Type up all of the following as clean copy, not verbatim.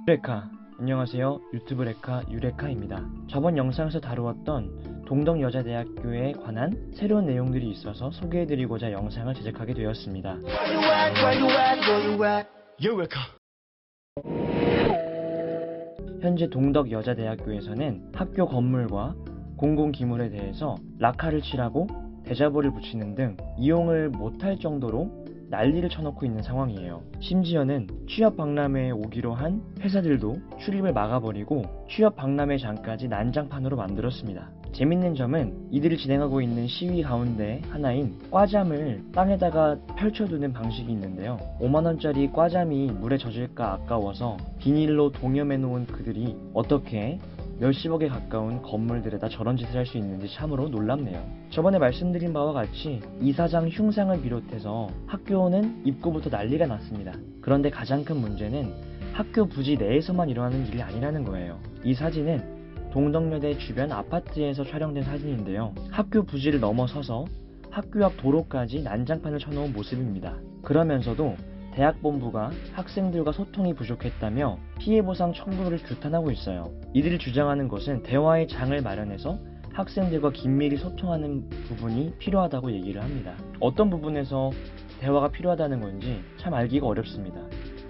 유레카, 안녕하세요. 유튜브 레카 유레카입니다. 저번 영상에서 다루었던 동덕여자대학교에 관한 새로운 내용들이 있어서 소개해드리고자 영상을 제작하게 되었습니다. 현재 동덕여자대학교에서는 학교 건물과 공공기물에 대해서 락카를 칠하고 대자보를 붙이는 등 이용을 못할 정도로 난리를 쳐놓고 있는 상황이에요. 심지어는 취업 박람회에 오기로 한 회사들도 출입을 막아버리고 취업 박람회장까지 난장판으로 만들었습니다. 재밌는 점은 이들이 진행하고 있는 시위 가운데 하나인 과잠을 땅에다가 펼쳐두는 방식이 있는데요. 5만원짜리 과잠이 물에 젖을까 아까워서 비닐로 동여매 놓은 그들이 어떻게 몇십억에 가까운 건물들에다 저런 짓을 할 수 있는지 참으로 놀랍네요. 저번에 말씀드린 바와 같이 이사장 흉상을 비롯해서 학교는 입구부터 난리가 났습니다. 그런데 가장 큰 문제는 학교 부지 내에서만 일어나는 일이 아니라는 거예요. 이 사진은 동덕여대 주변 아파트에서 촬영된 사진인데요. 학교 부지를 넘어서서 학교 앞 도로까지 난장판을 쳐놓은 모습입니다. 그러면서도 대학본부가 학생들과 소통이 부족했다며 피해보상 청구를 규탄하고 있어요. 이들이 주장하는 것은 대화의 장을 마련해서 학생들과 긴밀히 소통하는 부분이 필요하다고 얘기를 합니다. 어떤 부분에서 대화가 필요하다는 건지 참 알기가 어렵습니다.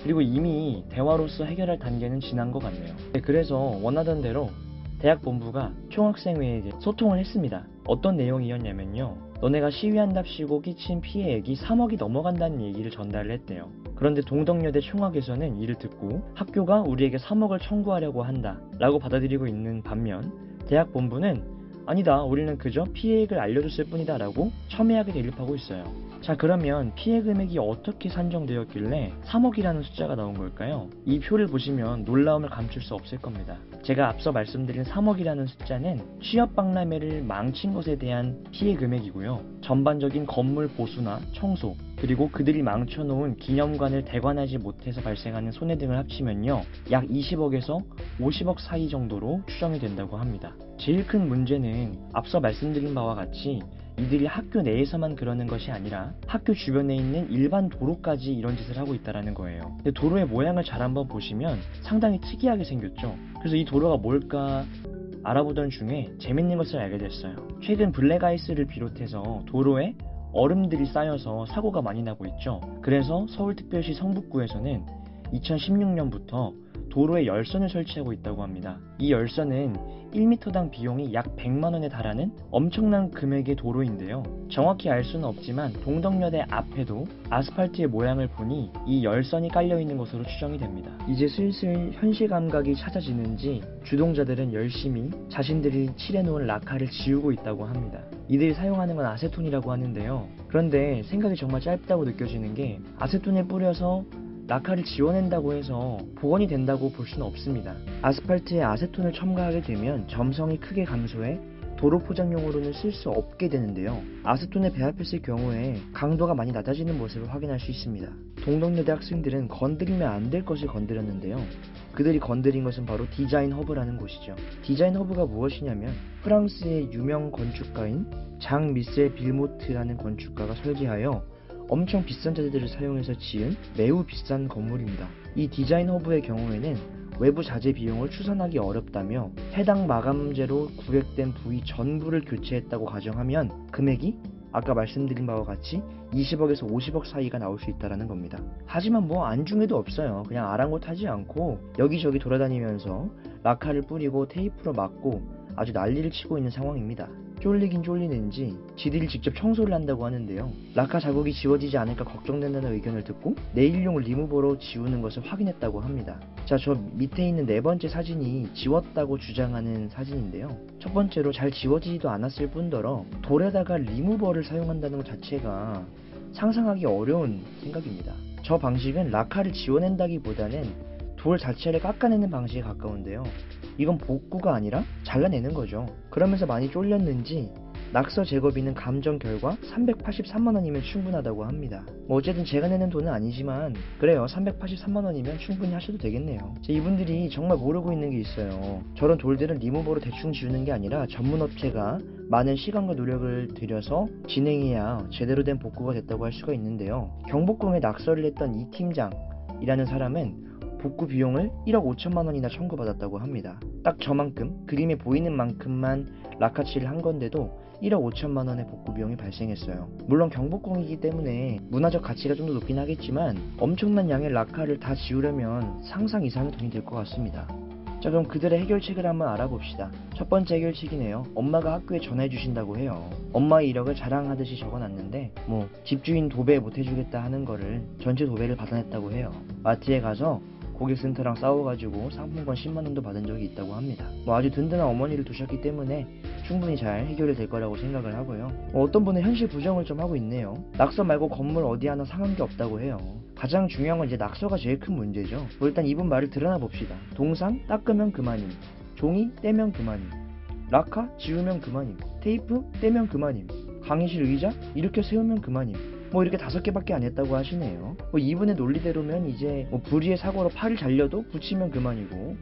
그리고 이미 대화로서 해결할 단계는 지난 것 같네요. 그래서 원하던 대로 대학본부가 총학생회에게 소통을 했습니다. 어떤 내용이었냐면요. 너네가 시위한답시고 끼친 피해액이 3억이 넘어간다는 얘기를 전달을 했대요. 그런데 동덕여대 총학에서는 이를 듣고 학교가 우리에게 3억을 청구하려고 한다 라고 받아들이고 있는 반면 대학본부는 아니다, 우리는 그저 피해액을 알려줬을 뿐이다 라고 첨예하게 대립하고 있어요. 자, 그러면 피해 금액이 어떻게 산정되었길래 3억이라는 숫자가 나온 걸까요? 이 표를 보시면 놀라움을 감출 수 없을 겁니다. 제가 앞서 말씀드린 3억이라는 숫자는 취업 박람회를 망친 것에 대한 피해 금액이고요. 전반적인 건물 보수나 청소, 그리고 그들이 망쳐놓은 기념관을 대관하지 못해서 발생하는 손해 등을 합치면요, 약 20억에서 50억 사이 정도로 추정이 된다고 합니다. 제일 큰 문제는 앞서 말씀드린 바와 같이 이들이 학교 내에서만 그러는 것이 아니라 학교 주변에 있는 일반 도로까지 이런 짓을 하고 있다는 거예요. 근데 도로의 모양을 잘 한번 보시면 상당히 특이하게 생겼죠. 그래서 이 도로가 뭘까 알아보던 중에 재밌는 것을 알게 됐어요. 최근 블랙아이스를 비롯해서 도로에 얼음들이 쌓여서 사고가 많이 나고 있죠. 그래서 서울특별시 성북구에서는 2016년부터 도로에 열선을 설치하고 있다고 합니다. 이 열선은 1m당 비용이 약 100만원에 달하는 엄청난 금액의 도로인데요. 정확히 알 수는 없지만 동덕여대 앞에도 아스팔트의 모양을 보니 이 열선이 깔려있는 것으로 추정이 됩니다. 이제 슬슬 현실 감각이 찾아지는지 주동자들은 열심히 자신들이 칠해놓은 락카를 지우고 있다고 합니다. 이들이 사용하는 건 아세톤이라고 하는데요. 그런데 생각이 정말 짧다고 느껴지는 게 아세톤에 뿌려서 락카를 지워낸다고 해서 복원이 된다고 볼 수는 없습니다. 아스팔트에 아세톤을 첨가하게 되면 점성이 크게 감소해 도로 포장용으로는 쓸 수 없게 되는데요. 아세톤에 배합했을 경우에 강도가 많이 낮아지는 모습을 확인할 수 있습니다. 동덕여대 학생들은 건드리면 안 될 것을 건드렸는데요. 그들이 건드린 것은 바로 디자인 허브라는 곳이죠. 디자인 허브가 무엇이냐면 프랑스의 유명 건축가인 장 미셀 빌모트라는 건축가가 설계하여 엄청 비싼 자재들을 사용해서 지은 매우 비싼 건물입니다. 이 디자인 허브의 경우에는 외부 자재 비용을 추산하기 어렵다며 해당 마감재로 구획된 부위 전부를 교체했다고 가정하면 금액이 아까 말씀드린 바와 같이 20억에서 50억 사이가 나올 수 있다는 겁니다. 하지만 뭐 안중에도 없어요. 그냥 아랑곳하지 않고 여기저기 돌아다니면서 락카를 뿌리고 테이프로 막고 아주 난리를 치고 있는 상황입니다. 쫄리긴 쫄리는지 지들이 직접 청소를 한다고 하는데요. 락카 자국이 지워지지 않을까 걱정된다는 의견을 듣고 내일용 리무버로 지우는 것을 확인했다고 합니다. 자, 저 밑에 있는 네 번째 사진이 지웠다고 주장하는 사진인데요. 첫 번째로 잘 지워지지도 않았을 뿐더러 돌에다가 리무버를 사용한다는 것 자체가 상상하기 어려운 생각입니다. 저 방식은 락카를 지워낸다기보다는 돌 자체를 깎아내는 방식에 가까운데요. 이건 복구가 아니라 잘라내는 거죠. 그러면서 많이 쫄렸는지 낙서 제거비는 감정 결과 383만원이면 충분하다고 합니다. 뭐 어쨌든 제가 내는 돈은 아니지만 그래요, 383만원이면 충분히 하셔도 되겠네요. 이분들이 정말 모르고 있는 게 있어요. 저런 돌들은 리무버로 대충 지우는 게 아니라 전문업체가 많은 시간과 노력을 들여서 진행해야 제대로 된 복구가 됐다고 할 수가 있는데요. 경복궁에 낙서를 했던 이 팀장이라는 사람은 복구 비용을 1억 5천만 원이나 청구받았다고 합니다. 딱 저만큼, 그림에 보이는 만큼만 라카칠을 한 건데도 1억 5천만 원의 복구 비용이 발생했어요. 물론 경복궁이기 때문에 문화적 가치가 좀 더 높긴 하겠지만 엄청난 양의 라카를 다 지우려면 상상 이상의 돈이 될 것 같습니다. 자, 그럼 그들의 해결책을 한번 알아봅시다. 첫 번째 해결책이네요. 엄마가 학교에 전화해 주신다고 해요. 엄마의 이력을 자랑하듯이 적어놨는데 집주인 도배 못해주겠다 하는 거를 전체 도배를 받아냈다고 해요. 마트에 가서 고객센터랑 싸워가지고 상품권 10만원도 받은 적이 있다고 합니다. 아주 든든한 어머니를 두셨기 때문에 충분히 잘 해결이 될 거라고 생각을 하고요. 어떤 분은 현실 부정을 좀 하고 있네요. 낙서 말고 건물 어디 하나 상한 게 없다고 해요. 가장 중요한 건 이제 낙서가 제일 큰 문제죠. 일단 이분 말을 드러나 봅시다. 동상 닦으면 그만임, 종이 떼면 그만임, 라카 지우면 그만임, 테이프 떼면 그만임, 강의실 의자 이렇게 세우면 그만임. 이렇게 5개밖에 안 했다고 하시네요. 이분의 논리대로면 이제 불의의 사고로 팔을 잘려도 붙이면 그만이고,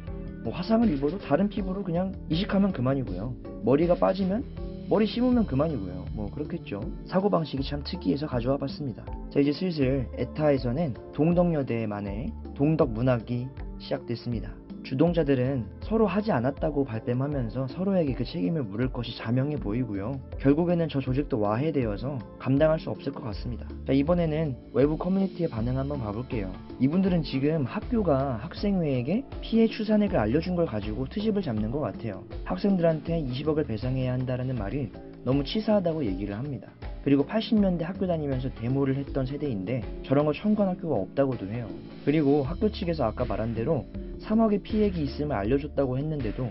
화상을 입어도 다른 피부로 그냥 이식하면 그만이고요. 머리가 빠지면 머리 심으면 그만이고요. 그렇겠죠. 사고방식이 참 특이해서 가져와 봤습니다. 자, 이제 슬슬 에타에서는 동덕여대만의 동덕문학이 시작됐습니다. 주동자들은 서로 하지 않았다고 발뺌하면서 서로에게 그 책임을 물을 것이 자명해 보이고요. 결국에는 저 조직도 와해되어서 감당할 수 없을 것 같습니다. 자, 이번에는 외부 커뮤니티의 반응 한번 봐볼게요. 이분들은 지금 학교가 학생회에게 피해 추산액을 알려준 걸 가지고 트집을 잡는 것 같아요. 학생들한테 20억을 배상해야 한다는 말이 너무 치사하다고 얘기를 합니다. 그리고 80년대 학교 다니면서 데모를 했던 세대인데 저런 거 청구한 학교가 없다고도 해요. 그리고 학교 측에서 아까 말한 대로 3억의 피해액이 있음을 알려줬다고 했는데도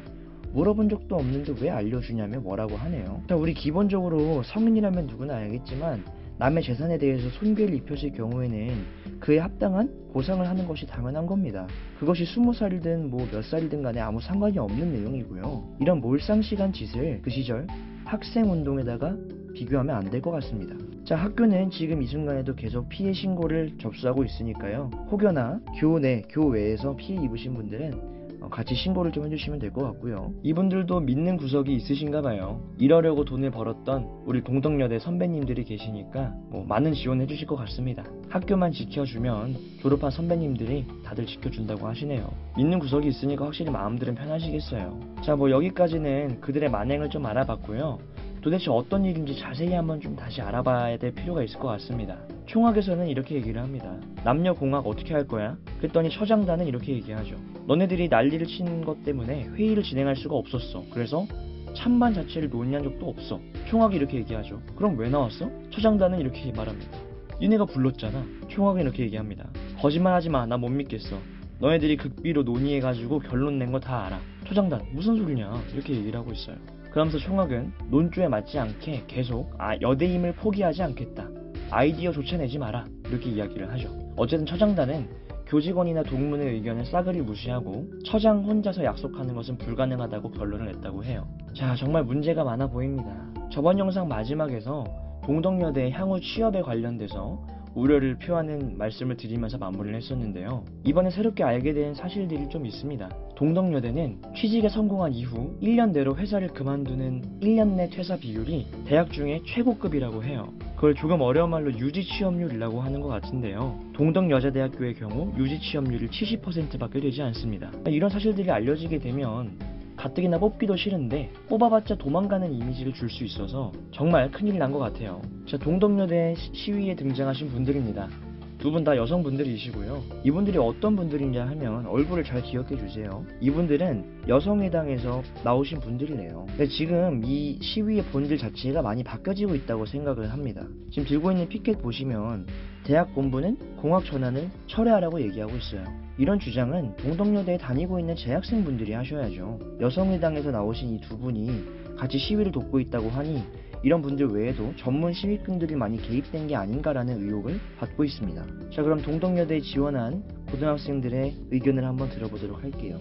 물어본 적도 없는데 왜 알려주냐며 뭐라고 하네요. 자, 우리 기본적으로 성인이라면 누구나 알겠지만 남의 재산에 대해서 손괴를 입혔을 경우에는 그에 합당한 보상을 하는 것이 당연한 겁니다. 그것이 20살이든 몇 살이든 간에 아무 상관이 없는 내용이고요. 이런 몰상식한 짓을 그 시절 학생운동에다가 비교하면 안 될 것 같습니다. 자, 학교는 지금 이 순간에도 계속 피해 신고를 접수하고 있으니까요. 혹여나 교내, 교외에서 피해 입으신 분들은 같이 신고를 좀 해주시면 될 것 같고요. 이분들도 믿는 구석이 있으신가 봐요. 이러려고 돈을 벌었던 우리 동덕여대 선배님들이 계시니까 많은 지원해 주실 것 같습니다. 학교만 지켜주면 졸업한 선배님들이 다들 지켜준다고 하시네요. 믿는 구석이 있으니까 확실히 마음들은 편하시겠어요. 자, 여기까지는 그들의 만행을 좀 알아봤고요. 도대체 어떤 일인지 자세히 한번 좀 다시 알아봐야 될 필요가 있을 것 같습니다. 총학에서는 이렇게 얘기를 합니다. 남녀 공학 어떻게 할 거야? 그랬더니 처장단은 이렇게 얘기하죠. 너네들이 난리를 친 것 때문에 회의를 진행할 수가 없었어. 그래서 찬반 자체를 논의한 적도 없어. 총학이 이렇게 얘기하죠. 그럼 왜 나왔어? 처장단은 이렇게 말합니다. 니네가 불렀잖아. 총학은 이렇게 얘기합니다. 거짓말하지 마. 나 못 믿겠어. 너네들이 극비로 논의해가지고 결론 낸 거 다 알아. 처장단 무슨 소리냐? 이렇게 얘기를 하고 있어요. 그러면서 총학은 논조에 맞지 않게 계속 여대임을 포기하지 않겠다. 아이디어조차 내지 마라. 이렇게 이야기를 하죠. 어쨌든 처장단은 교직원이나 동문의 의견을 싸그리 무시하고 처장 혼자서 약속하는 것은 불가능하다고 결론을 냈다고 해요. 자, 정말 문제가 많아 보입니다. 저번 영상 마지막에서 동덕여대의 향후 취업에 관련돼서 우려를 표하는 말씀을 드리면서 마무리를 했었는데요. 이번에 새롭게 알게 된 사실들이 좀 있습니다. 동덕여대는 취직에 성공한 이후 1년 내로 회사를 그만두는 1년 내 퇴사 비율이 대학 중에 최고급이라고 해요. 그걸 조금 어려운 말로 유지 취업률이라고 하는 것 같은데요. 동덕여자대학교의 경우 유지 취업률이 70%밖에 되지 않습니다. 이런 사실들이 알려지게 되면 가뜩이나 뽑기도 싫은데 뽑아봤자 도망가는 이미지를 줄 수 있어서 정말 큰일 난 것 같아요. 자, 동덕여대 시위에 등장하신 분들입니다. 두 분 다 여성분들이시고요. 이분들이 어떤 분들이냐 하면 얼굴을 잘 기억해 주세요. 이분들은 여성의당에서 나오신 분들이래요. 근데 지금 이 시위의 본질 자체가 많이 바뀌어지고 있다고 생각을 합니다. 지금 들고 있는 피켓 보시면 대학 본부는 공학 전환을 철회하라고 얘기하고 있어요. 이런 주장은 동덕여대에 다니고 있는 재학생분들이 하셔야죠. 여성의당에서 나오신 이 두 분이 같이 시위를 돕고 있다고 하니 이런 분들 외에도 전문 시위꾼들이 많이 개입된 게 아닌가라는 의혹을 받고 있습니다. 자, 그럼 동덕여대에 지원한 고등학생들의 의견을 한번 들어보도록 할게요.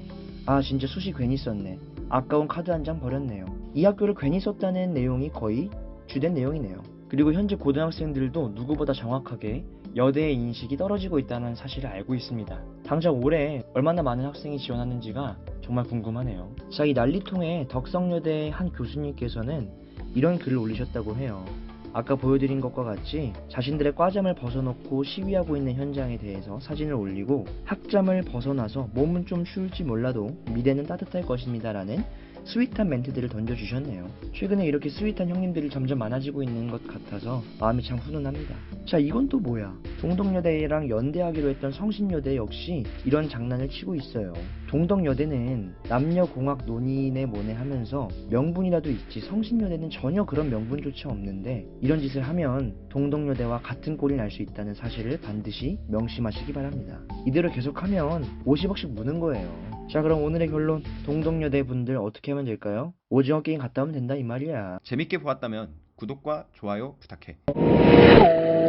진짜 수시 괜히 썼네. 아까운 카드 한 장 버렸네요. 이 학교를 괜히 썼다는 내용이 거의 주된 내용이네요. 그리고 현재 고등학생들도 누구보다 정확하게 여대의 인식이 떨어지고 있다는 사실을 알고 있습니다. 당장 올해 얼마나 많은 학생이 지원하는지가 정말 궁금하네요. 자, 이 난리통에 덕성여대의 한 교수님께서는 이런 글을 올리셨다고 해요. 아까 보여드린 것과 같이 자신들의 과잠을 벗어놓고 시위하고 있는 현장에 대해서 사진을 올리고 학잠을 벗어나서 몸은 좀 추울지 몰라도 미래는 따뜻할 것입니다 라는 스윗한 멘트들을 던져주셨네요. 최근에 이렇게 스윗한 형님들이 점점 많아지고 있는 것 같아서 마음이 참 훈훈합니다. 자, 이건 또 뭐야? 동덕여대랑 연대하기로 했던 성신여대 역시 이런 장난을 치고 있어요. 동덕여대는 남녀공학 논의네 뭐네 하면서 명분이라도 있지 성신여대는 전혀 그런 명분조차 없는데 이런 짓을 하면 동덕여대와 같은 꼴이 날 수 있다는 사실을 반드시 명심하시기 바랍니다. 이대로 계속하면 50억씩 무는 거예요. 자, 그럼 오늘의 결론, 동덕여대 분들 어떻게 하면 될까요? 오징어 게임 갔다 오면 된다 이 말이야. 재밌게 보았다면 구독과 좋아요 부탁해.